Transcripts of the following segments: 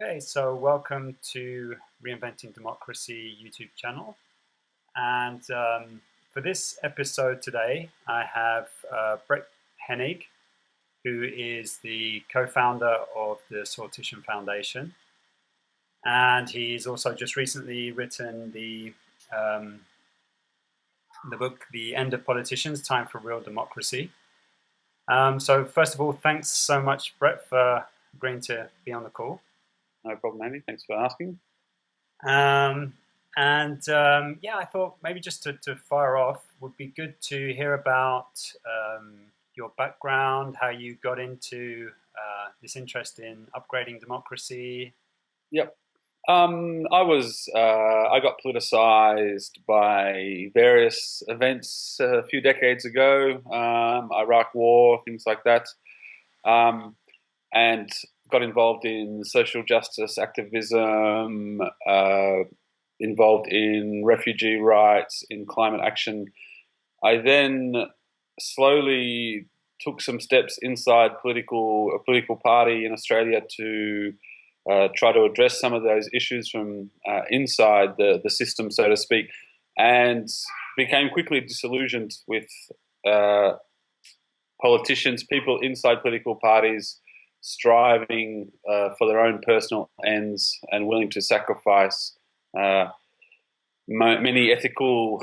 Okay, so welcome to Reinventing Democracy YouTube channel. And for this episode today, I have Brett Hennig, who is the co-founder of the Sortition Foundation. And he's also just recently written the book, The End of Politicians, Time for Real Democracy. So first of all, thanks so much, Brett, for agreeing to be on the call. No problem, Andy. Thanks for asking. Yeah, I thought maybe just to fire off would be good to hear about your background, how you got into this interest in upgrading democracy. Yep. I got politicized by various events a few decades ago, Iraq War, things like that, and got involved in social justice activism, involved in refugee rights, in climate action. I then slowly took some steps inside a political party in Australia to try to address some of those issues from inside the system, so to speak, and became quickly disillusioned with politicians, people inside political parties striving for their own personal ends and willing to sacrifice many ethical,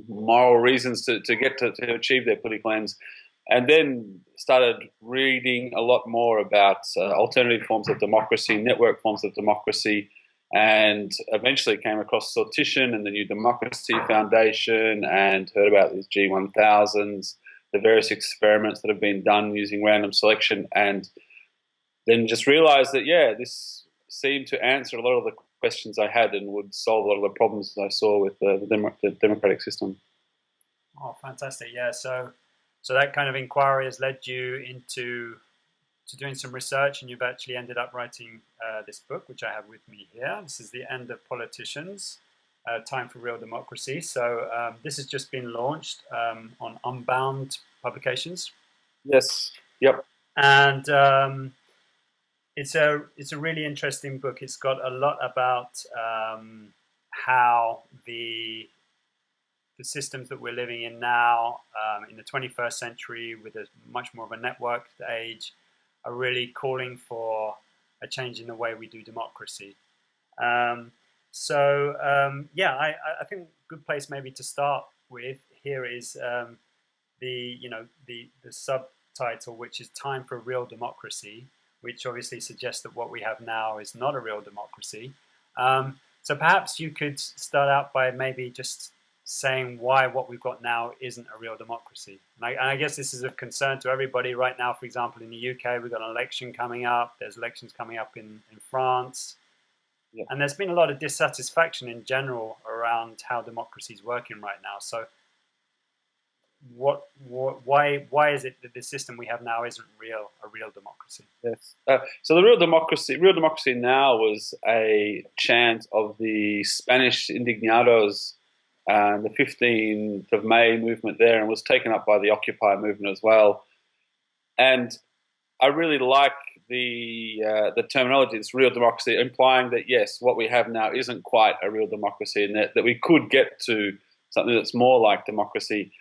moral reasons to achieve their political ends. And then started reading a lot more about alternative forms of democracy, network forms of democracy, and eventually came across Sortition and the New Democracy Foundation and heard about these G1000s, the various experiments that have been done using random selection, and then just realized that, yeah, this seemed to answer a lot of the questions I had and would solve a lot of the problems I saw with the democratic system. Oh, fantastic. Yeah, so that kind of inquiry has led you into doing some research, and you've actually ended up writing this book, which I have with me here. This is The End of Politicians, Time for Real Democracy. So this has just been launched on Unbound Publications. Yes. Yep. And it's a really interesting book. It's got a lot about how the systems that we're living in now, in the 21st century, with a much more of a networked age, are really calling for a change in the way we do democracy. Yeah, I think a good place maybe to start with here is the subtitle, which is Time for Real Democracy, which obviously suggests that what we have now is not a real democracy. So perhaps you could start out by maybe just saying why what we've got now isn't a real democracy. And I guess this is of concern to everybody right now. For example, in the UK, we've got an election coming up. There's elections coming up in France. Yeah. And there's been a lot of dissatisfaction in general around how democracy is working right now. So why is it that the system we have now isn't a real democracy? Yes. So the real democracy now was a chant of the Spanish indignados, the 15th of May movement there, and was taken up by the Occupy movement as well. And I really like the terminology, it's real democracy, implying that yes, what we have now isn't quite a real democracy, and that we could get to something that's more like democracy.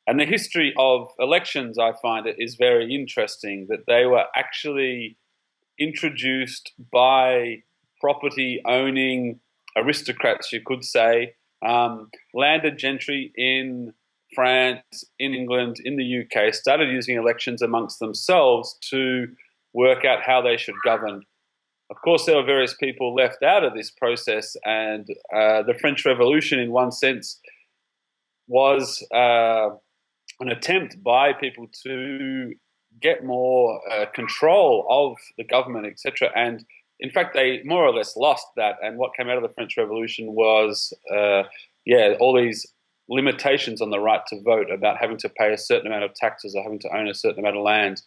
And the history of elections, I find it is very interesting, that they were actually introduced by property-owning aristocrats, you could say, landed gentry in France, in England, in the UK, started using elections amongst themselves to work out how they should govern. Of course, there were various people left out of this process, and the French Revolution, in one sense, was an attempt by people to get more control of the government, etc. And in fact, they more or less lost that. And what came out of the French Revolution was, all these limitations on the right to vote, about having to pay a certain amount of taxes or having to own a certain amount of land.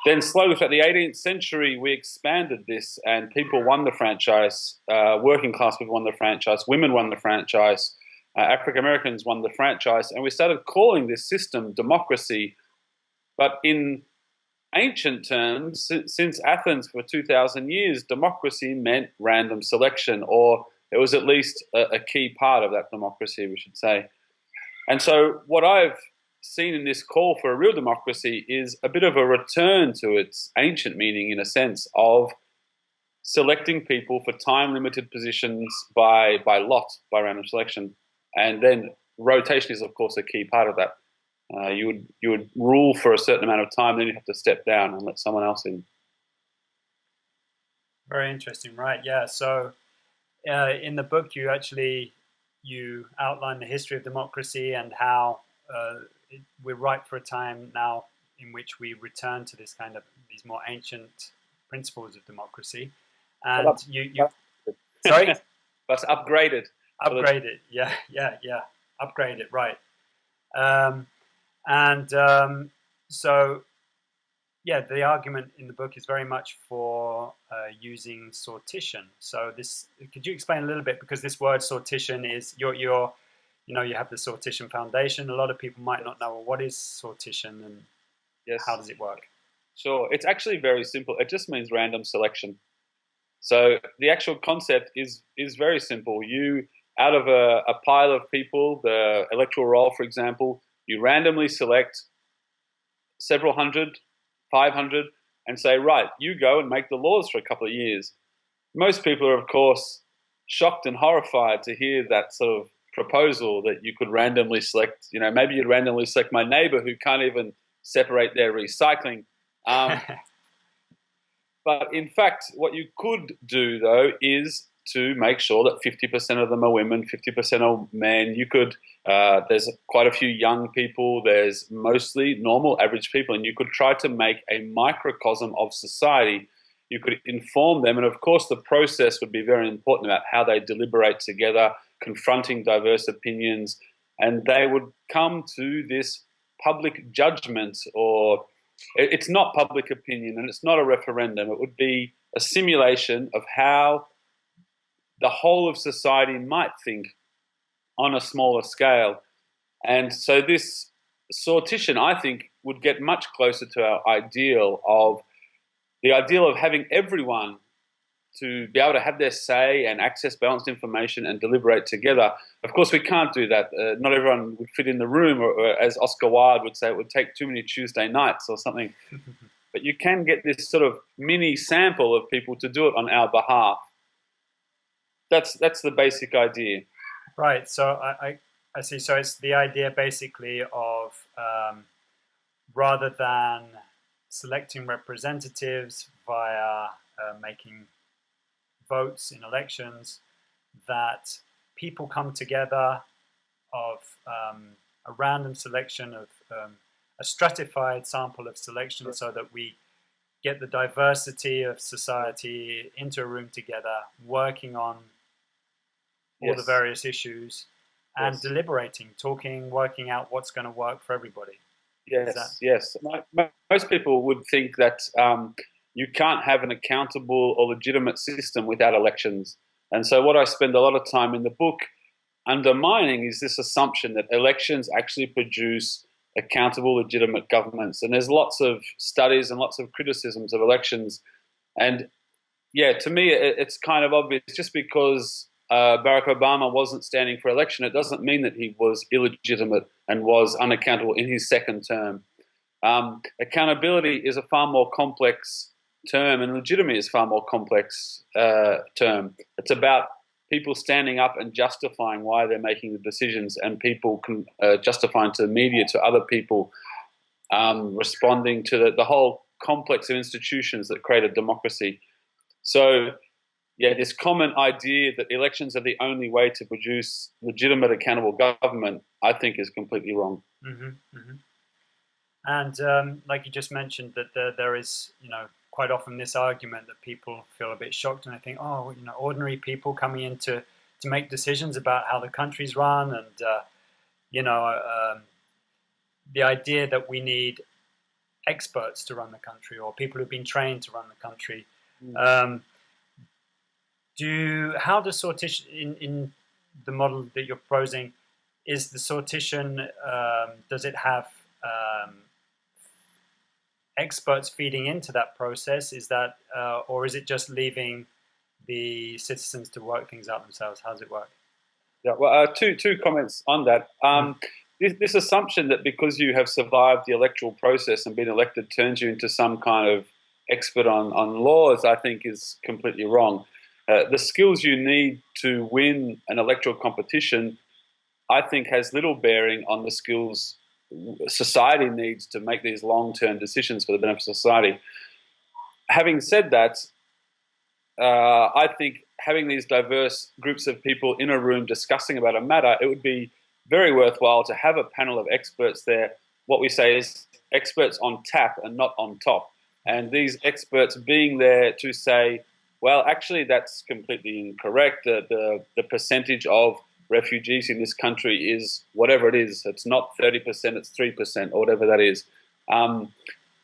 Then slowly, throughout the 18th century, we expanded this, and people won the franchise. Working class people won the franchise. Women won the franchise. African Americans won the franchise, and we started calling this system democracy. But in ancient terms, since Athens for 2,000 years, democracy meant random selection, or it was at least a key part of that democracy, we should say. And so what I've seen in this call for a real democracy is a bit of a return to its ancient meaning, in a sense, of selecting people for time-limited positions by lot, by random selection. And then rotation is, of course, a key part of that. You would rule for a certain amount of time, then you'd have to step down and let someone else in. Very interesting, right? Yeah. So in the book, you outline the history of democracy and how we're ripe for a time now in which we return to these more ancient principles of democracy. And sorry, but upgraded. Upgraded, yeah. Upgraded, right. So, yeah, the argument in the book is very much for using sortition. So could you explain a little bit, because this word sortition is, you have the Sortition Foundation. A lot of people might not know, well, what is sortition and how does it work? Sure, it's actually very simple. It just means random selection. So the actual concept is very simple. You, out of a pile of people, the electoral roll, for example, you randomly select several hundred, 500, and say, right, you go and make the laws for a couple of years. Most people are, of course, shocked and horrified to hear that sort of proposal that you could randomly select, maybe you'd randomly select my neighbor who can't even separate their recycling. But in fact, what you could do, though, is to make sure that 50% of them are women, 50% are men. You could, there's quite a few young people, there's mostly normal, average people, and you could try to make a microcosm of society. You could inform them, and of course the process would be very important about how they deliberate together, confronting diverse opinions, and they would come to this public judgment, or it's not public opinion and it's not a referendum. It would be a simulation of how the whole of society might think on a smaller scale. And so this sortition, I think, would get much closer to our ideal of having everyone to be able to have their say and access balanced information and deliberate together. Of course, we can't do that. Not everyone would fit in the room, or as Oscar Wilde would say, it would take too many Tuesday nights or something. But you can get this sort of mini sample of people to do it on our behalf. That's the basic idea. Right. So I see. So it's the idea basically of rather than selecting representatives via making votes in elections, that people come together of a random selection of a stratified sample of selection, so that we get the diversity of society into a room together, working on all the various issues and deliberating, talking, working out what's going to work for everybody. Yes. Most people would think that you can't have an accountable or legitimate system without elections. And so what I spend a lot of time in the book undermining is this assumption that elections actually produce accountable, legitimate governments. And there's lots of studies and lots of criticisms of elections. And yeah, to me, it's kind of obvious. Just because Barack Obama wasn't standing for election, it doesn't mean that he was illegitimate and was unaccountable in his second term. Accountability is a far more complex term, and legitimacy is a far more complex term. It's about people standing up and justifying why they're making the decisions, and people can justifying to the media, to other people, responding to the whole complex of institutions that create a democracy. So, yeah, this common idea that elections are the only way to produce legitimate, accountable government, I think, is completely wrong. Mm-hmm, mm-hmm. And like you just mentioned, that there is, quite often this argument that people feel a bit shocked, and they think, ordinary people coming in to make decisions about how the country's run, and the idea that we need experts to run the country, or people who've been trained to run the country. How does sortition in the model that you're proposing, is the sortition, does it have experts feeding into that process? Is that, or is it just leaving the citizens to work things out themselves? How does it work? Yeah, well, two comments on that. This assumption that because you have survived the electoral process and been elected turns you into some kind of expert on laws, I think is completely wrong. The skills you need to win an electoral competition, I think, has little bearing on the skills society needs to make these long-term decisions for the benefit of society. Having said that, I think having these diverse groups of people in a room discussing about a matter, it would be very worthwhile to have a panel of experts there. What we say is experts on tap and not on top. And these experts being there to say, well, actually, that's completely incorrect. The percentage of refugees in this country is whatever it is. It's not 30%, it's 3%, or whatever that is.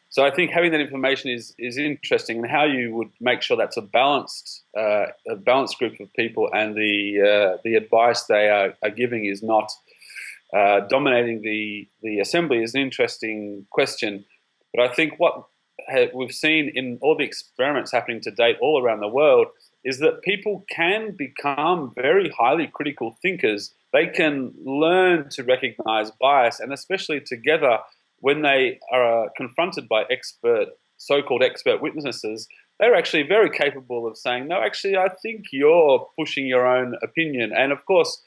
So I think having that information is interesting, and how you would make sure that's a balanced group of people, and the advice they are giving is not dominating the assembly is an interesting question. But I think what we've seen in all the experiments happening to date all around the world is that people can become very highly critical thinkers. They can learn to recognize bias, and especially together, when they are confronted by so-called expert witnesses, they're actually very capable of saying, no, actually, I think you're pushing your own opinion. And of course,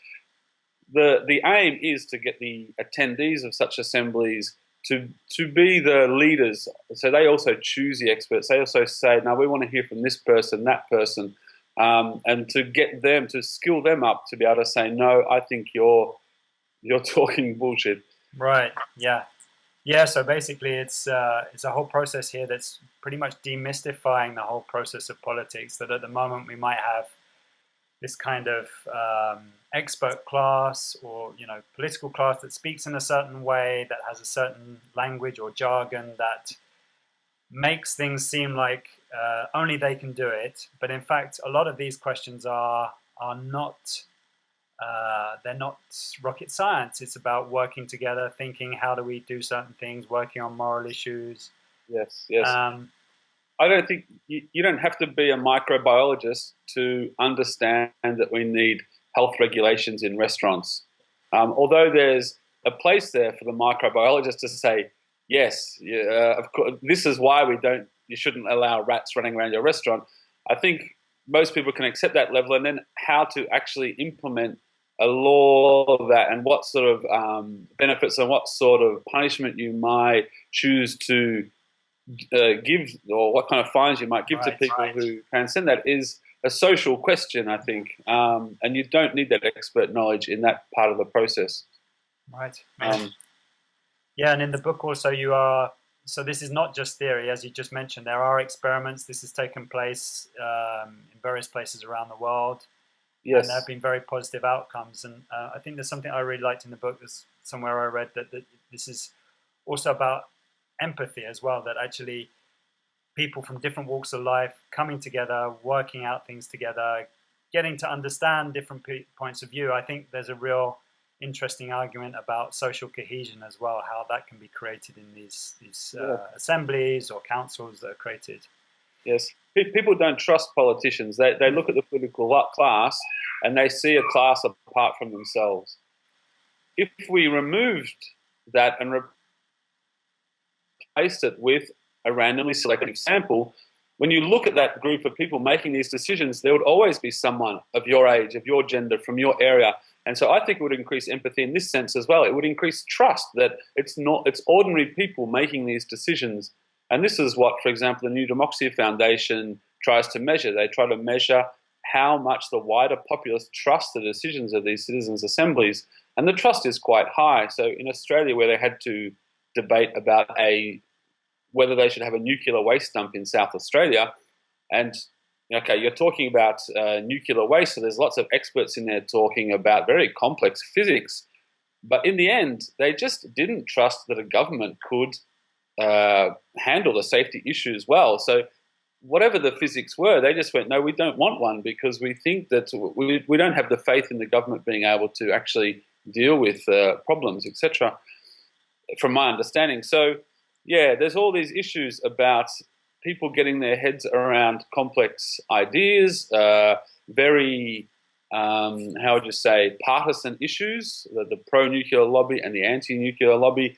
the aim is to get the attendees of such assemblies to be the leaders. So they also choose the experts. They also say, no, we want to hear from this person, that person, and to get them, to skill them up to be able to say, no, I think you're talking bullshit. Right. Yeah. Yeah, so basically it's a whole process here that's pretty much demystifying the whole process of politics, that at the moment we might have this kind of expert class, or political class that speaks in a certain way, that has a certain language or jargon that makes things seem like only they can do it. But in fact, a lot of these questions are not they're not rocket science. It's about working together, thinking, how do we do certain things, working on moral issues. Yes. I don't think you don't have to be a microbiologist to understand that we need health regulations in restaurants. Although there's a place there for the microbiologist to say, yes, of course, this is why you shouldn't allow rats running around your restaurant. I think most people can accept that level, and then how to actually implement a law of that, and what sort of benefits and what sort of punishment you might choose to give, or what kind of fines you might give to people who transcend that, is a social question, I think. And you don't need that expert knowledge in that part of the process. Right. Yeah, and in the book also so this is not just theory, as you just mentioned. There are experiments. This has taken place in various places around the world. Yes. And there have been very positive outcomes. And I think there's something I really liked in the book. There's somewhere I read that this is also about empathy as well, that actually people from different walks of life coming together, working out things together, getting to understand different points of view. I think there's a real interesting argument about social cohesion as well, how that can be created in these assemblies or councils that are created. Yes. People don't trust politicians. They look at the political class and they see a class apart from themselves. If we removed that and replaced it with a randomly selected sample, when you look at that group of people making these decisions, there would always be someone of your age, of your gender, from your area. And so I think it would increase empathy in this sense as well. It would increase trust that it's ordinary people making these decisions. And this is what, for example, the New Democracy Foundation tries to measure. They try to measure how much the wider populace trust the decisions of these citizens' assemblies. And the trust is quite high. So in Australia, where they had to debate about whether they should have a nuclear waste dump in South Australia, and okay, you're talking about nuclear waste, so there's lots of experts in there talking about very complex physics. But in the end, they just didn't trust that a government could handle the safety issues well. So whatever the physics were, they just went, no, we don't want one, because we think that we don't have the faith in the government being able to actually deal with problems, etc., from my understanding. So yeah, there's all these issues about people getting their heads around complex ideas, very, how would you say, partisan issues, the pro-nuclear lobby and the anti-nuclear lobby.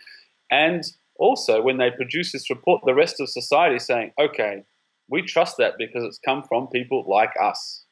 And also, when they produce this report, the rest of society saying, okay, we trust that because it's come from people like us.